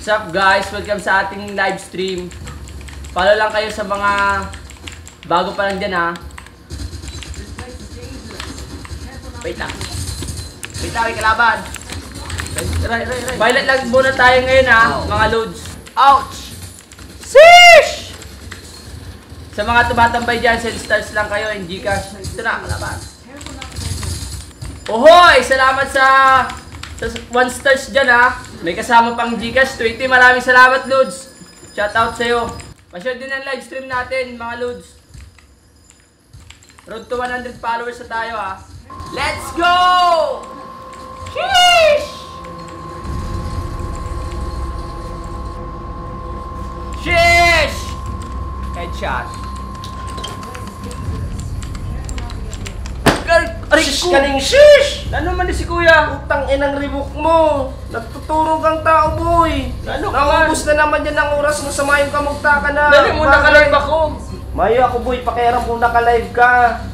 What's up guys? Welcome sa ating live stream. Follow lang kayo sa mga bago pa lang dyan ha. Wait lang. Wait lang, may kalaban. Violet lang muna tayo ngayon ha, mga loads. Ouch! Sheesh! Sa mga tumatambay dyan, send stars lang kayo in Gcash. Ito na, kalaban. Ohoy! Salamat sa 1 stars dyan ha. May kasama pang Gcash 20. Maraming salamat, Lods. Shoutout sa'yo. Pa-share din ang live stream natin, mga Lods. Road to 100 followers na tayo, ha. Let's go! Sheesh! Sheesh! Headshot. Aray, Kaling shish! ano man si kuya? Utang inang ribok mo! Nagtuturo kang tao, boy! Ano ka Naubos na naman yan ang oras mo sa mayong kamugta ka na! Dali mo nakalive ako! Mayo ako, boy, pakiaram kung nakalive ka!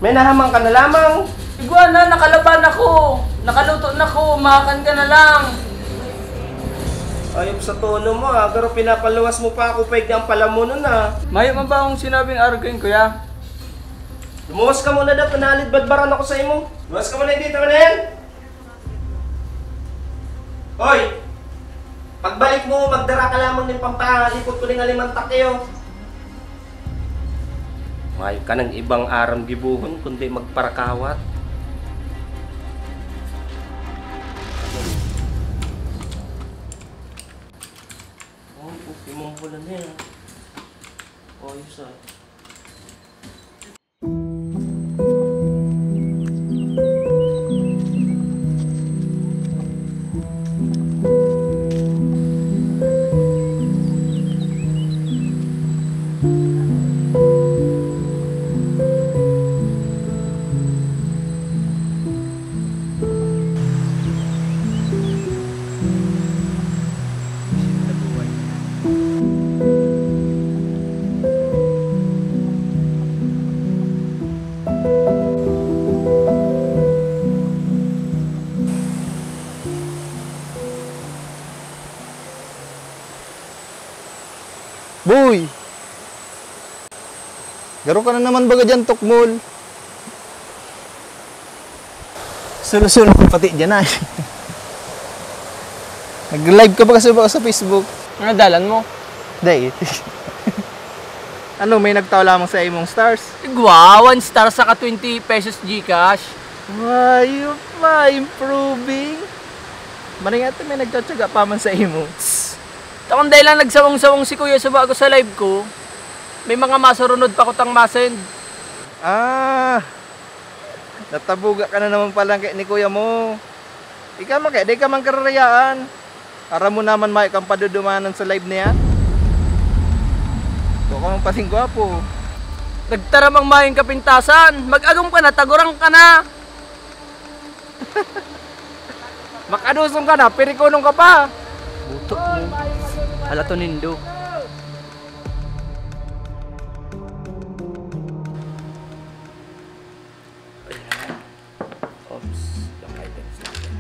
May nahamang ka na lamang! Iguana, nakalaban ako! Nakaluto na ako, makan ka na lang! Ayop sa tono mo, ha? Pero pinapaluwas mo pa ako, pwede ang pala mo nun, ha? Mayo man ba akong sinabing arguin, kuya? Lumuwas ka muna daw, panalid badbaran ako sa imo. Lumuwas ka muna dito, na yan. Hoy! Pagbalik mo, magdara ka lamang ng pampalipot ko ng alimantak kayo. May ka ng ibang aram gibuhon, kundi magparakawat. Oh, imong bulan na yan. Oh, isa. Boy! Garo ka na naman baga dyan, Tokmol. Sulo-sulo ko pati dyan ay. Nag-live ka ba kasi ba sa Facebook? Ano dalan mo? Dahil. Ano, may nagtao lamang sa imong stars? Igwa, 1 star saka 20 pesos Gcash. Ayop pa, improving. Maringati may nagtatsaga pa man sa imo. Takong dahil lang nagsawang-sawang si kuya sa bago sa live ko, may mga masurunod pa ko tang masend. Ah, natabuga ka na naman pala kay ni kuya mo. Ikaw man kaya, di ka man kararayaan. Para mo naman may kang padudumanan sa live niya. Ito ka man paling gwapo. Nagtaramang mayong kapintasan, mag-agong ka na, tagurang ka na. Makadusong ka na, pirikunong ka pa. Buto mo. Hala to nindo. Oops, long items natin.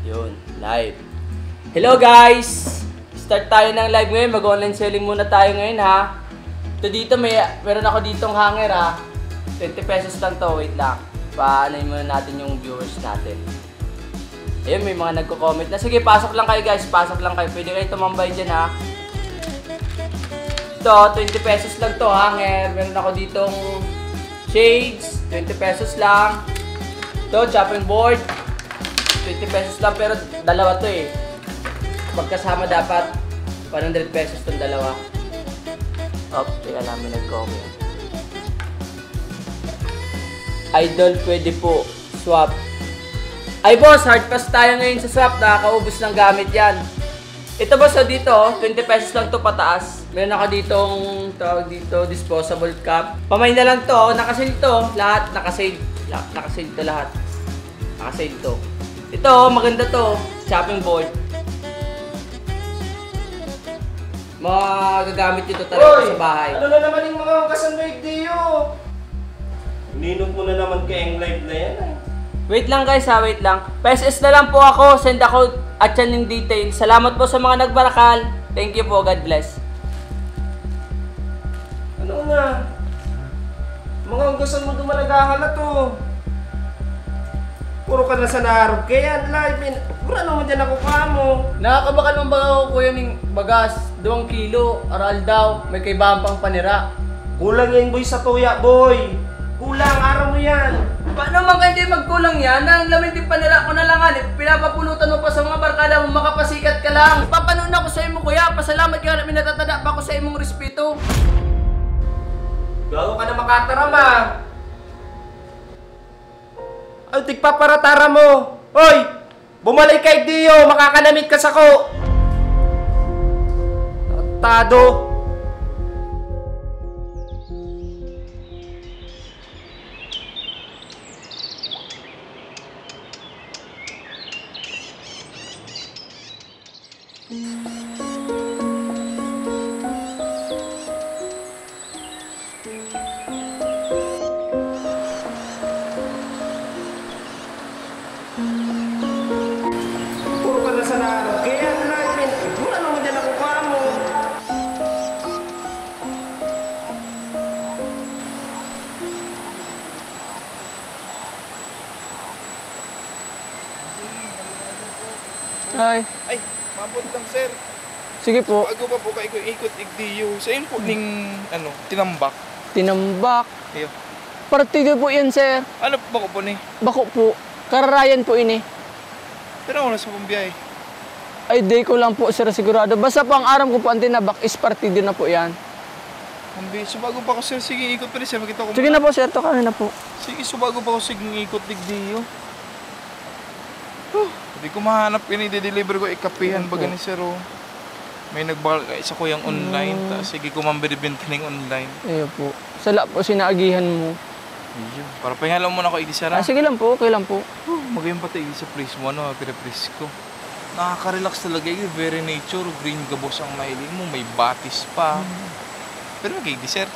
Yun, live. Hello guys! Start tayo ng live ngayon. Mag-online selling muna tayo ngayon ha. Ito dito, meron ako ditong hanger ha. 20 pesos lang to, wait lang. Paanoy muna natin yung viewers natin. Ayun, may mga nagko-comment na. Sige, pasok lang kayo guys. Pasok lang kayo. Pwede kayo tumambay dyan ha. Ito, 20 pesos lang to hanger. Meron ako ditong shades. 20 pesos lang. Ito, chopping board. 20 pesos lang. Pero dalawa to eh. Magkasama dapat 100 pesos tong dalawa. Oh, teka lang, may nag-comment. Idol, pwede po. Swap. Ay boss, hard pass tayo ngayon sa swap. Nakakaubos ng gamit yan. Ito boss, dito, 20 pesos lang to pataas. Meron ako ditong, tawag dito, disposable cup. Pamay na lang to, nakasale to. Lahat, nakasale. Nakasale to lahat. Nakasale to. Ito, maganda to. Chopping board. Magagamit nyo to talaga sa bahay. Ano na naman yung mga kasanway diyo? Ninot mo na naman kayong live na yan, ay. Wait lang guys ha, wait lang. PSS na lang po ako, send ako at yan yung details. Salamat po sa mga nagbarakal. Thank you po, God bless. Ano na? Mga hanggasan mo dumalagahan na to. Puro ka na sa narog. Kaya live, puro naman dyan ako mo. Nakakabakal mong baga ako kuya ng bagas, 2 kilo, aral daw, may kaibahan pang panira. Kulang yan boy sa tuya boy. Kulang, araw mo yan. Paano man kayo di magkulang yan? Nang lamin din panira ko na lang pinapapulutan mo pa sa mga barkada mo, makapasikat ka lang. Papanood ako sa imo kuya, pasalamat ka na minatatada pa ako sa imong respeto. Gago ka na makatarama. Ay, tigpaparatara mo. Hoy! Bumalik kay Dio, makakanamit ka sa ko. Tado. Puro ka na sa narog. Kaya live, puro naman dyan ako mo. Ay, Ay, mabot lang sir. sige po. Bago pa po kayo ikot igdiyo. Sa inyo po ning tinambak. Tinambak. Iyo. Partido po yan sir. Ano ba ko po ni? Bako po. Kararayan po ini. Pero wala sa pambiyahe. Ay, day ko lang po sir sigurado. Basta po ang aram ko po ang tinabak is partido na po yan. Ambi, so bago pa ko sir, sige ikot pa rin sir. Makita ko Sige na po sir, to kami na po. Sige, so bago pa ko sige ikot igdiyo. Hindi ko mahanap yun, i-deliver ko ikapihan baga ni sir oh. May nagbakal ka isa ko yung online, sige ko mambibinta ng online. Ayun po. Sala po sinaagihan mo. Iyo, para pahingalan mo na ako igisara. Sige lang po, okay lang po. Magayon pati sa place mo, pinapress ko. Nakaka-relax talaga yun, very nature, green gabos ang mahiling mo, may batis pa. Pero magiging sir,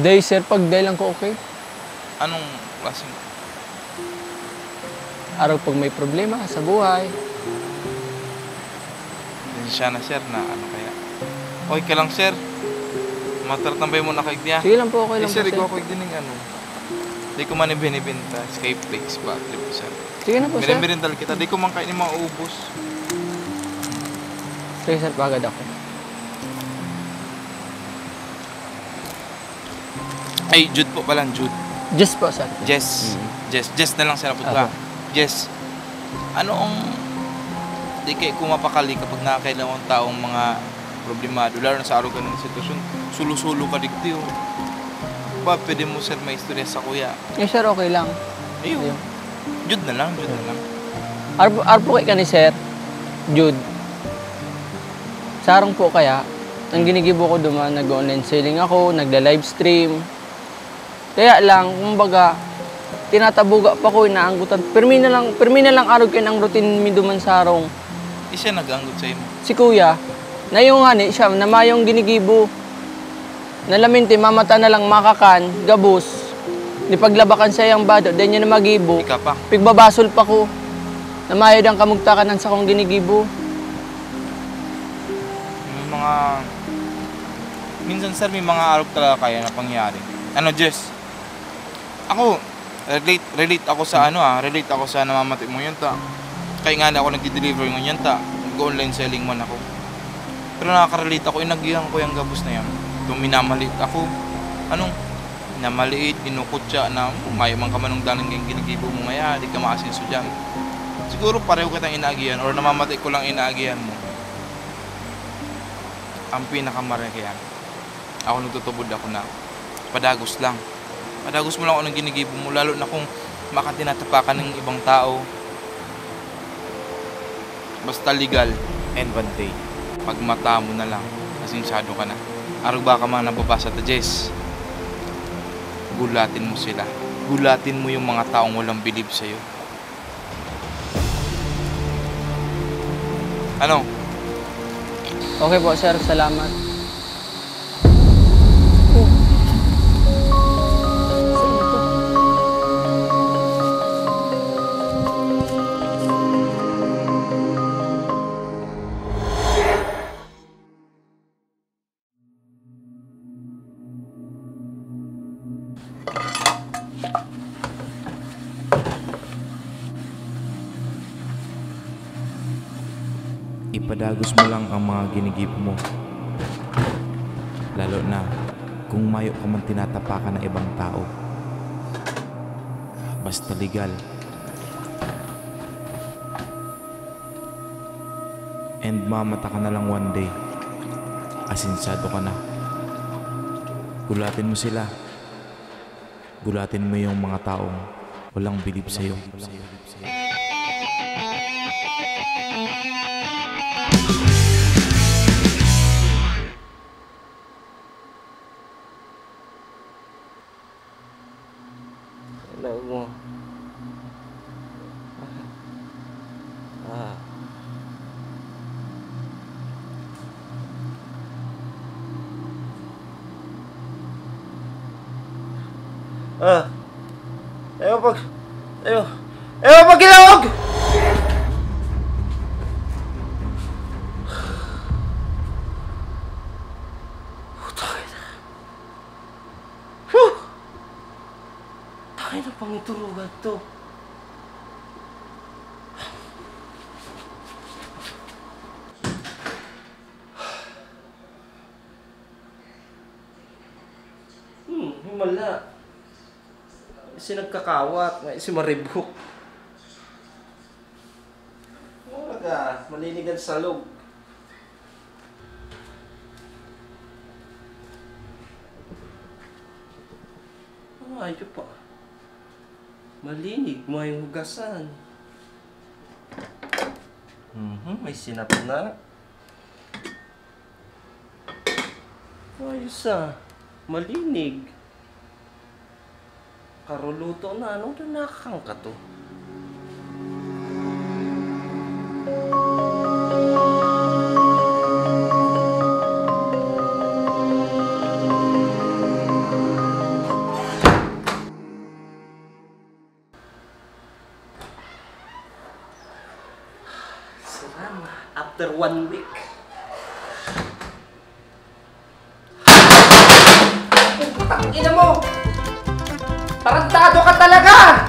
Day sir, pag day lang ko okay. anong klaseng? Araw pag may problema sa buhay. Siya na sir na ano kaya. Okay ka lang sir. Matartambay mo na kay niya. Sige lang po, okay lang sir, po sir. ikaw ako din ng ano. Di ko man ibinibenta. Skyflakes ba? Di po sir. Sige na po sir. Binibintal kita. Di ko man kainin mga ubos. Sige sir, pagad ako. Ay, Jude po pala. Jude. Just po sir. Jess. Jess na lang sir. Apo ka. Jess. Ano ang di kayo kumapakali kapag nakakailangan ng taong mga problemado, lalo na sa araw ganun sitwasyon, sulo-sulo ka digtiyo. Ba, pwede mo sir may istorya sa kuya. Eh sir, okay lang. Ayun. Jude na lang. Arpo kay ka ni sir, Jude. Sarang po kaya, ang ginigibo ko duman, nag-online selling ako, nagda-live stream. Kaya lang, kumbaga, tinatabuga pa ko, inaanggutan. Permi na lang araw kayo ng routine mi duman sarong. Di siya nag-anggot sa imo. Si kuya, na yung siya, na mayong ginigibo. Nalaminti, mamata na lang makakan, gabos. Di paglabakan sa iyang bado, dahil niya na magibo. Ika pa. Pigbabasol pa ko. Namayod ang kamugtakanan sa kong ginigibo. May mga... Minsan sir, may mga araw talaga kaya na pangyari. Ano, Jess? Ako, relate ako sa relate ako sa namamatay mo yun ta. Kaya nga na ako nag-deliver ng yan ta. Nag-online selling man ako. Pero nakaka-relate ako, inagihan ko yung gabos na yan. Kung minamaliit ako, minamaliit, inukot siya na may mga kamanong dalang yung ginigibo mo ngaya, di ka makasinso dyan. Siguro pareho kitang inaagihan or namamatay ko lang inaagihan mo. Ang pinakamaragayan, ako nagtutubod ako na padagos lang. Padagos mo lang ako ng ginigibo mo, lalo na kung makatinatapakan ng ibang tao. Basta legal and one day. Pag mata mo na lang, asinsado ka na. Araw ba ka mga nababasa ta, Jess? Gulatin mo sila. Gulatin mo yung mga taong walang believe sa'yo. Ano? Okay po sir, salamat. Ipadagos mo lang ang mga ginigip mo. Lalo na kung mayo ka man tinatapakan ng ibang tao. Basta legal. And mamata ka na lang one day. Asinsado ka na. Gulatin mo sila. Gulatin mo yung mga taong walang bilib sa'yo. Hello mo. Ayaw pag ginawag! Tayo na pangiturugan to. Himala. Si nagkakawat, si maribok. Wala, malinigan sa loob. Ayun pa. Malinig mo yung hugasan. May sinap na. Ayos ah. Malinig. Karuluto na. Anong nakakang ka to? Sarap. After 1 week. Putang ina mo! Tarantado ka talaga!